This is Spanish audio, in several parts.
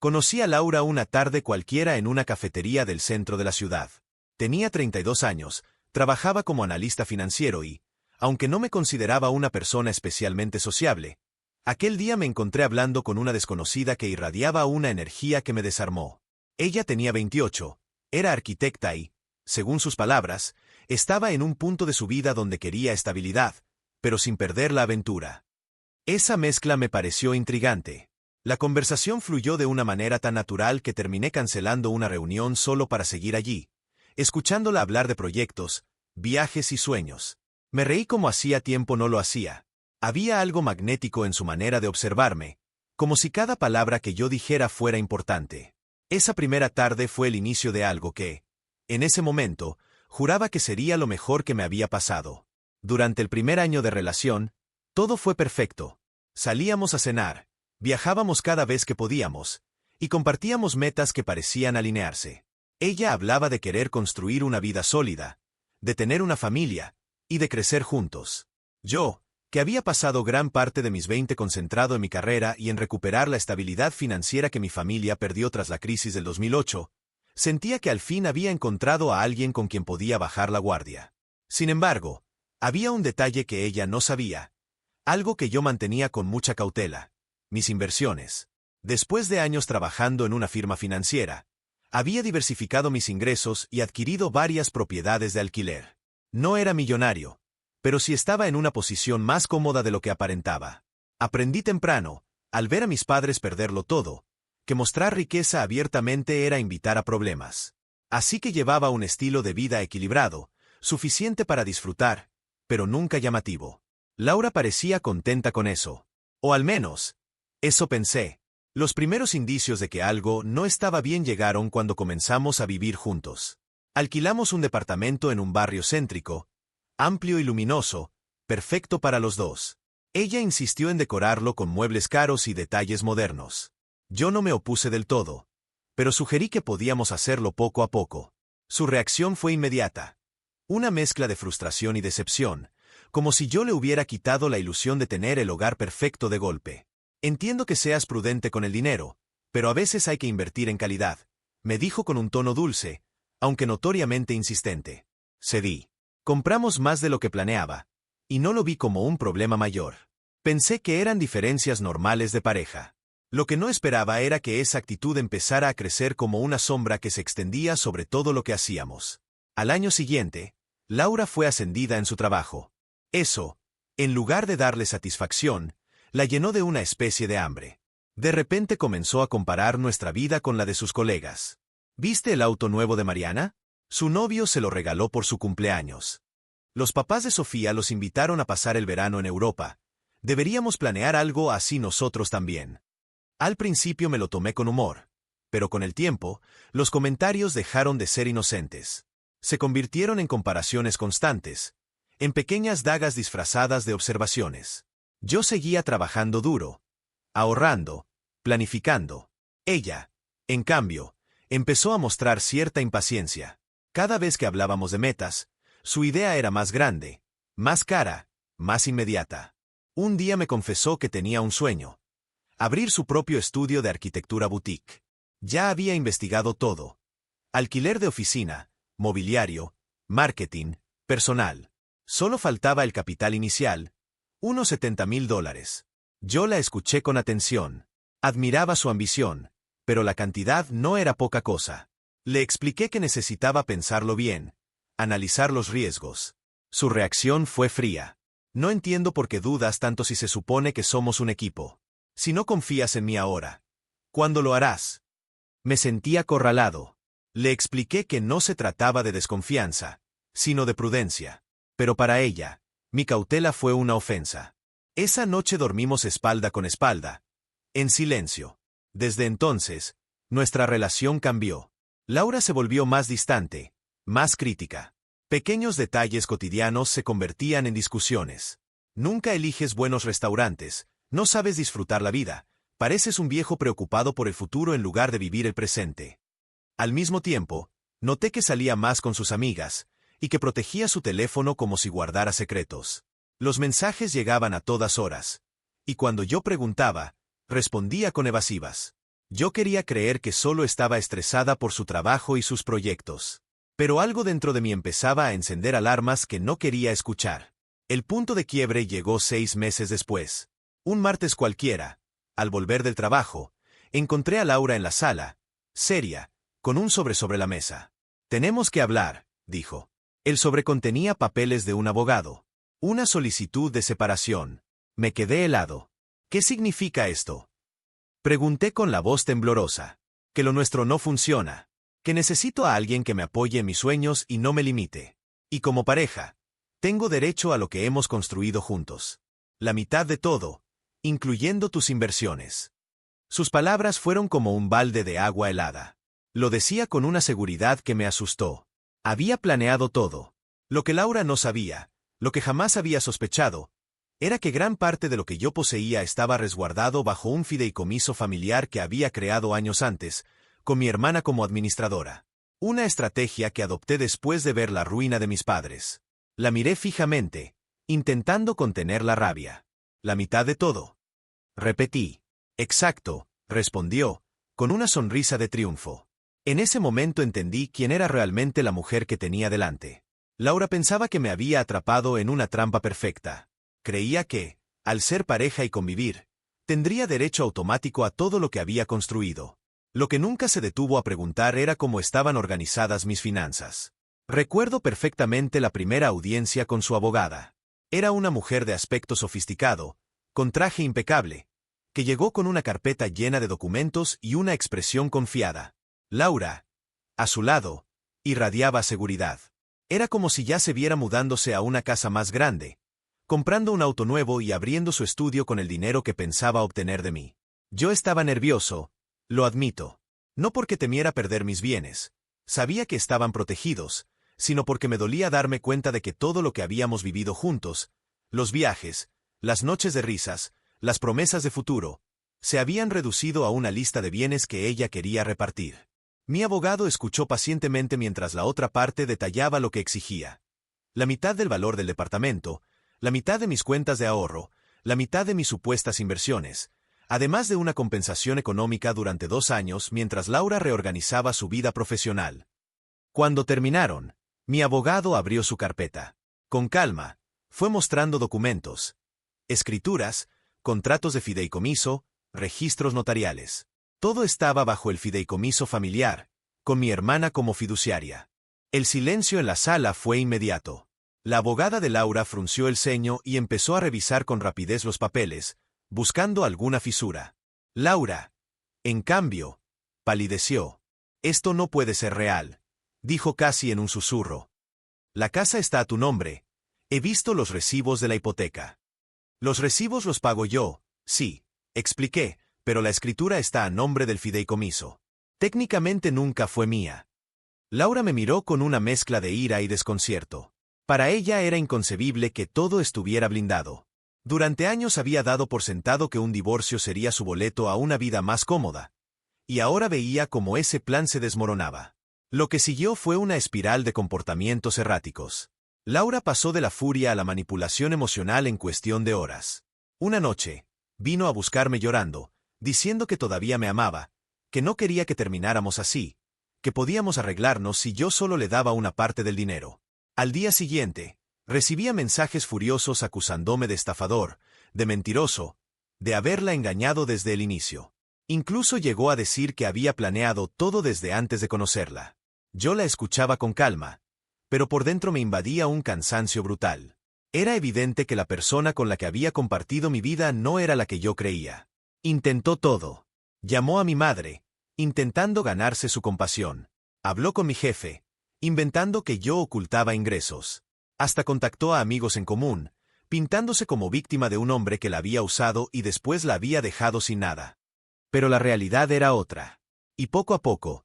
Conocí a Laura una tarde cualquiera en una cafetería del centro de la ciudad. Tenía 32 años, trabajaba como analista financiero y, aunque no me consideraba una persona especialmente sociable, aquel día me encontré hablando con una desconocida que irradiaba una energía que me desarmó. Ella tenía 28, era arquitecta y, según sus palabras, estaba en un punto de su vida donde quería estabilidad, pero sin perder la aventura. Esa mezcla me pareció intrigante. La conversación fluyó de una manera tan natural que terminé cancelando una reunión solo para seguir allí, escuchándola hablar de proyectos, viajes y sueños. Me reí como hacía tiempo no lo hacía. Había algo magnético en su manera de observarme, como si cada palabra que yo dijera fuera importante. Esa primera tarde fue el inicio de algo que, en ese momento, juraba que sería lo mejor que me había pasado. Durante el primer año de relación, todo fue perfecto. Salíamos a cenar, viajábamos cada vez que podíamos, y compartíamos metas que parecían alinearse. Ella hablaba de querer construir una vida sólida, de tener una familia, y de crecer juntos. Yo, que había pasado gran parte de mis 20 concentrado en mi carrera y en recuperar la estabilidad financiera que mi familia perdió tras la crisis del 2008, sentía que al fin había encontrado a alguien con quien podía bajar la guardia. Sin embargo, había un detalle que ella no sabía, algo que yo mantenía con mucha cautela: mis inversiones. Después de años trabajando en una firma financiera, había diversificado mis ingresos y adquirido varias propiedades de alquiler. No era millonario, pero sí estaba en una posición más cómoda de lo que aparentaba. Aprendí temprano, al ver a mis padres perderlo todo, que mostrar riqueza abiertamente era invitar a problemas. Así que llevaba un estilo de vida equilibrado, suficiente para disfrutar, pero nunca llamativo. Laura parecía contenta con eso. O al menos, eso pensé. Los primeros indicios de que algo no estaba bien llegaron cuando comenzamos a vivir juntos. Alquilamos un departamento en un barrio céntrico, amplio y luminoso, perfecto para los dos. Ella insistió en decorarlo con muebles caros y detalles modernos. Yo no me opuse del todo, pero sugerí que podíamos hacerlo poco a poco. Su reacción fue inmediata. Una mezcla de frustración y decepción, como si yo le hubiera quitado la ilusión de tener el hogar perfecto de golpe. Entiendo que seas prudente con el dinero, pero a veces hay que invertir en calidad, me dijo con un tono dulce, aunque notoriamente insistente. Cedí. Compramos más de lo que planeaba, y no lo vi como un problema mayor. Pensé que eran diferencias normales de pareja. Lo que no esperaba era que esa actitud empezara a crecer como una sombra que se extendía sobre todo lo que hacíamos. Al año siguiente, Laura fue ascendida en su trabajo. Eso, en lugar de darle satisfacción, la llenó de una especie de hambre. De repente comenzó a comparar nuestra vida con la de sus colegas. ¿Viste el auto nuevo de Mariana? Su novio se lo regaló por su cumpleaños. Los papás de Sofía los invitaron a pasar el verano en Europa. Deberíamos planear algo así nosotros también. Al principio me lo tomé con humor, pero con el tiempo, los comentarios dejaron de ser inocentes. Se convirtieron en comparaciones constantes, en pequeñas dagas disfrazadas de observaciones. Yo seguía trabajando duro, ahorrando, planificando. Ella, en cambio, empezó a mostrar cierta impaciencia. Cada vez que hablábamos de metas, su idea era más grande, más cara, más inmediata. Un día me confesó que tenía un sueño: abrir su propio estudio de arquitectura boutique. Ya había investigado todo: alquiler de oficina, mobiliario, marketing, personal. Solo faltaba el capital inicial, unos $70,000. Yo la escuché con atención. Admiraba su ambición, pero la cantidad no era poca cosa. Le expliqué que necesitaba pensarlo bien, analizar los riesgos. Su reacción fue fría. No entiendo por qué dudas tanto si se supone que somos un equipo. Si no confías en mí ahora, ¿cuándo lo harás? Me sentí acorralado. Le expliqué que no se trataba de desconfianza, sino de prudencia. Pero para ella, mi cautela fue una ofensa. Esa noche dormimos espalda con espalda, en silencio. Desde entonces, nuestra relación cambió. Laura se volvió más distante, más crítica. Pequeños detalles cotidianos se convertían en discusiones. Nunca eliges buenos restaurantes, no sabes disfrutar la vida, pareces un viejo preocupado por el futuro en lugar de vivir el presente. Al mismo tiempo, noté que salía más con sus amigas, y que protegía su teléfono como si guardara secretos. Los mensajes llegaban a todas horas, y cuando yo preguntaba, respondía con evasivas. Yo quería creer que solo estaba estresada por su trabajo y sus proyectos. Pero algo dentro de mí empezaba a encender alarmas que no quería escuchar. El punto de quiebre llegó 6 meses después. Un martes cualquiera, al volver del trabajo, encontré a Laura en la sala, seria, con un sobre la mesa. «Tenemos que hablar», dijo. El sobre contenía papeles de un abogado. Una solicitud de separación. Me quedé helado. «¿Qué significa esto?», pregunté con la voz temblorosa. «Que lo nuestro no funciona. Que necesito a alguien que me apoye en mis sueños y no me limite. Y como pareja, tengo derecho a lo que hemos construido juntos. La mitad de todo, incluyendo tus inversiones». Sus palabras fueron como un balde de agua helada. Lo decía con una seguridad que me asustó. Había planeado todo. Lo que Laura no sabía, lo que jamás había sospechado, era que gran parte de lo que yo poseía estaba resguardado bajo un fideicomiso familiar que había creado años antes, con mi hermana como administradora. Una estrategia que adopté después de ver la ruina de mis padres. La miré fijamente, intentando contener la rabia. «La mitad de todo», repetí. «Exacto», respondió, con una sonrisa de triunfo. En ese momento entendí quién era realmente la mujer que tenía delante. Laura pensaba que me había atrapado en una trampa perfecta. Creía que, al ser pareja y convivir, tendría derecho automático a todo lo que había construido. Lo que nunca se detuvo a preguntar era cómo estaban organizadas mis finanzas. Recuerdo perfectamente la primera audiencia con su abogada. Era una mujer de aspecto sofisticado, con traje impecable, que llegó con una carpeta llena de documentos y una expresión confiada. Laura, a su lado, irradiaba seguridad. Era como si ya se viera mudándose a una casa más grande, comprando un auto nuevo y abriendo su estudio con el dinero que pensaba obtener de mí. Yo estaba nervioso, lo admito. No porque temiera perder mis bienes, sabía que estaban protegidos, sino porque me dolía darme cuenta de que todo lo que habíamos vivido juntos, los viajes, las noches de risas, las promesas de futuro, se habían reducido a una lista de bienes que ella quería repartir. Mi abogado escuchó pacientemente mientras la otra parte detallaba lo que exigía. La mitad del valor del departamento, la mitad de mis cuentas de ahorro, la mitad de mis supuestas inversiones, además de una compensación económica durante 2 años mientras Laura reorganizaba su vida profesional. Cuando terminaron, mi abogado abrió su carpeta. Con calma, fue mostrando documentos, escrituras, contratos de fideicomiso, registros notariales. Todo estaba bajo el fideicomiso familiar, con mi hermana como fiduciaria. El silencio en la sala fue inmediato. La abogada de Laura frunció el ceño y empezó a revisar con rapidez los papeles, buscando alguna fisura. Laura, en cambio, palideció. «Esto no puede ser real», dijo casi en un susurro. «La casa está a tu nombre. He visto los recibos de la hipoteca». «Los recibos los pago yo, sí», expliqué, «pero la escritura está a nombre del fideicomiso. Técnicamente nunca fue mía». Laura me miró con una mezcla de ira y desconcierto. Para ella era inconcebible que todo estuviera blindado. Durante años había dado por sentado que un divorcio sería su boleto a una vida más cómoda. Y ahora veía cómo ese plan se desmoronaba. Lo que siguió fue una espiral de comportamientos erráticos. Laura pasó de la furia a la manipulación emocional en cuestión de horas. Una noche, vino a buscarme llorando, diciendo que todavía me amaba, que no quería que termináramos así, que podíamos arreglarnos si yo solo le daba una parte del dinero. Al día siguiente, recibía mensajes furiosos acusándome de estafador, de mentiroso, de haberla engañado desde el inicio. Incluso llegó a decir que había planeado todo desde antes de conocerla. Yo la escuchaba con calma, pero por dentro me invadía un cansancio brutal. Era evidente que la persona con la que había compartido mi vida no era la que yo creía. Intentó todo. Llamó a mi madre, intentando ganarse su compasión. Habló con mi jefe, inventando que yo ocultaba ingresos. Hasta contactó a amigos en común, pintándose como víctima de un hombre que la había usado y después la había dejado sin nada. Pero la realidad era otra. Y poco a poco,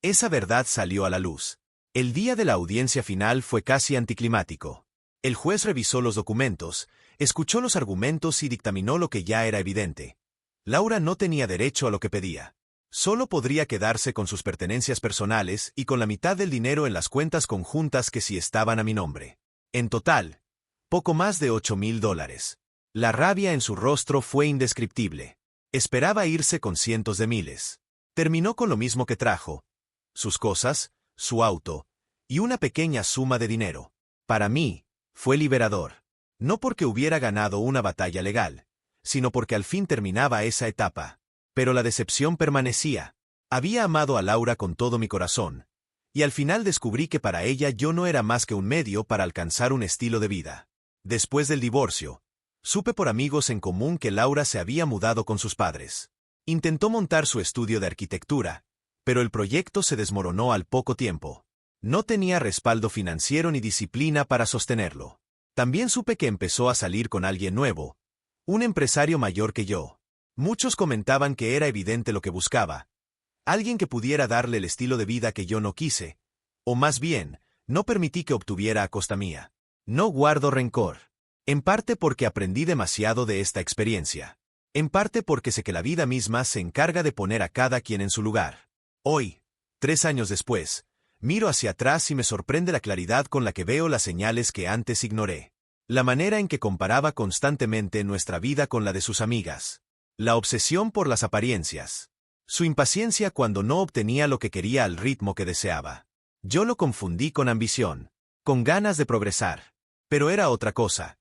esa verdad salió a la luz. El día de la audiencia final fue casi anticlimático. El juez revisó los documentos, escuchó los argumentos y dictaminó lo que ya era evidente. Laura no tenía derecho a lo que pedía. Solo podría quedarse con sus pertenencias personales y con la mitad del dinero en las cuentas conjuntas que sí estaban a mi nombre. En total, poco más de $8,000. La rabia en su rostro fue indescriptible. Esperaba irse con cientos de miles. Terminó con lo mismo que trajo: sus cosas, su auto, y una pequeña suma de dinero. Para mí, fue liberador. No porque hubiera ganado una batalla legal, sino porque al fin terminaba esa etapa. Pero la decepción permanecía. Había amado a Laura con todo mi corazón, y al final descubrí que para ella yo no era más que un medio para alcanzar un estilo de vida. Después del divorcio, supe por amigos en común que Laura se había mudado con sus padres. Intentó montar su estudio de arquitectura, pero el proyecto se desmoronó al poco tiempo. No tenía respaldo financiero ni disciplina para sostenerlo. También supe que empezó a salir con alguien nuevo, un empresario mayor que yo. Muchos comentaban que era evidente lo que buscaba: alguien que pudiera darle el estilo de vida que yo no quise, o más bien, no permití que obtuviera a costa mía. No guardo rencor. En parte porque aprendí demasiado de esta experiencia. En parte porque sé que la vida misma se encarga de poner a cada quien en su lugar. Hoy, 3 años después, miro hacia atrás y me sorprende la claridad con la que veo las señales que antes ignoré. La manera en que comparaba constantemente nuestra vida con la de sus amigas. La obsesión por las apariencias. Su impaciencia cuando no obtenía lo que quería al ritmo que deseaba. Yo lo confundí con ambición, con ganas de progresar. Pero era otra cosa.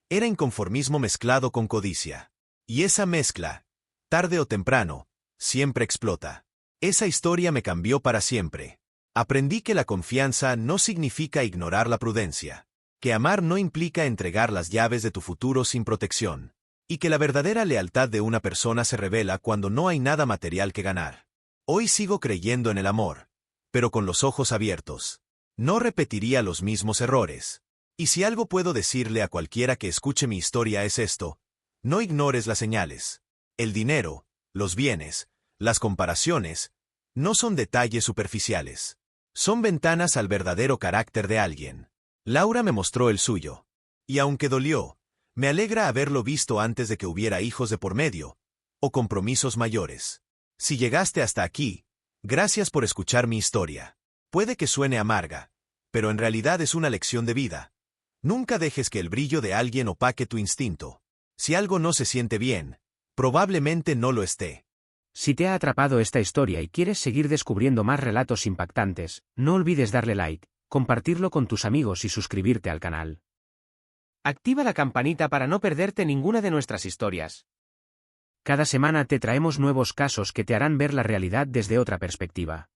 Era inconformismo mezclado con codicia. Y esa mezcla, tarde o temprano, siempre explota. Esa historia me cambió para siempre. Aprendí que la confianza no significa ignorar la prudencia, que amar no implica entregar las llaves de tu futuro sin protección, y que la verdadera lealtad de una persona se revela cuando no hay nada material que ganar. Hoy sigo creyendo en el amor, pero con los ojos abiertos. No repetiría los mismos errores. Y si algo puedo decirle a cualquiera que escuche mi historia es esto: no ignores las señales. El dinero, los bienes, las comparaciones, no son detalles superficiales. Son ventanas al verdadero carácter de alguien. Laura me mostró el suyo. Y aunque dolió, me alegra haberlo visto antes de que hubiera hijos de por medio, o compromisos mayores. Si llegaste hasta aquí, gracias por escuchar mi historia. Puede que suene amarga, pero en realidad es una lección de vida. Nunca dejes que el brillo de alguien opaque tu instinto. Si algo no se siente bien, probablemente no lo esté. Si te ha atrapado esta historia y quieres seguir descubriendo más relatos impactantes, no olvides darle like, compartirlo con tus amigos y suscribirte al canal. Activa la campanita para no perderte ninguna de nuestras historias. Cada semana te traemos nuevos casos que te harán ver la realidad desde otra perspectiva.